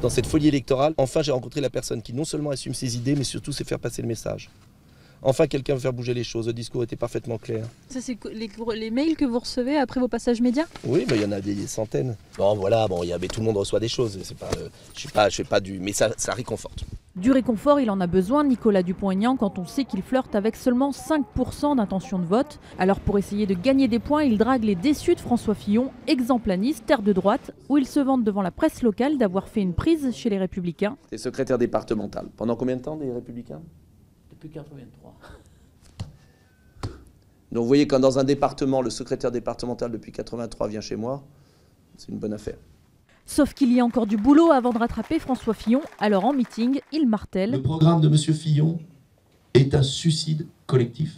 Dans cette folie électorale, enfin j'ai rencontré la personne qui non seulement assume ses idées, mais surtout sait faire passer le message. Enfin, quelqu'un veut faire bouger les choses. Le discours était parfaitement clair. Ça, c'est les mails que vous recevez après vos passages médias? Oui, il y en a des centaines. Bon, voilà, mais tout le monde reçoit des choses. C'est pas, je fais pas du... Mais ça réconforte. Du réconfort, il en a besoin, Nicolas Dupont-Aignan, quand on sait qu'il flirte avec seulement 5% d'intention de vote. Alors pour essayer de gagner des points, il drague les déçus de François Fillon, exemplaniste, terre de droite, où il se vante devant la presse locale d'avoir fait une prise chez les Républicains. C'est secrétaire départemental. Pendant combien de temps des Républicains? Depuis 83. Donc vous voyez, quand dans un département, le secrétaire départemental depuis 83 vient chez moi, c'est une bonne affaire. Sauf qu'il y a encore du boulot avant de rattraper François Fillon. Alors en meeting, il martèle. Le programme de M. Fillon est un suicide collectif.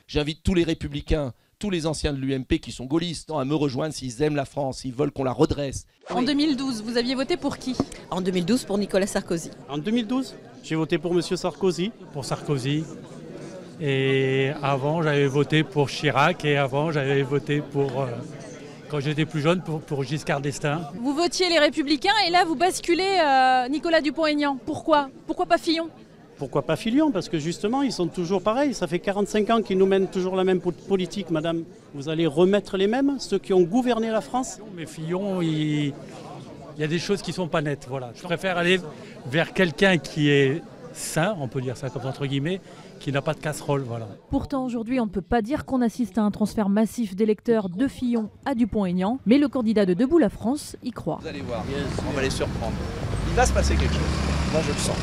J'invite tous les Républicains, tous les anciens de l'UMP qui sont gaullistes, à me rejoindre s'ils aiment la France, s'ils veulent qu'on la redresse. En 2012, vous aviez voté pour qui? En 2012, pour Nicolas Sarkozy. En 2012, j'ai voté pour M. Sarkozy. Pour Sarkozy. Et avant, j'avais voté pour Chirac. Et avant, j'avais voté pour, quand j'étais plus jeune, pour Giscard d'Estaing. Vous votiez les Républicains et là, vous basculez Nicolas Dupont-Aignan. Pourquoi? Pourquoi pas Fillon? Pourquoi pas Fillon? Parce que justement, ils sont toujours pareils. Ça fait 45 ans qu'ils nous mènent toujours la même politique, madame. Vous allez remettre les mêmes, ceux qui ont gouverné la France? Mais Fillon, il y a des choses qui ne sont pas nettes. Voilà. Je préfère aller vers quelqu'un qui est sain, on peut dire ça comme entre guillemets, qui n'a pas de casserole. Voilà. Pourtant, aujourd'hui, on ne peut pas dire qu'on assiste à un transfert massif d'électeurs de Fillon à Dupont-Aignan, mais le candidat de Debout la France y croit. Vous allez voir, on va les surprendre. Il va se passer quelque chose. Moi, je le sens.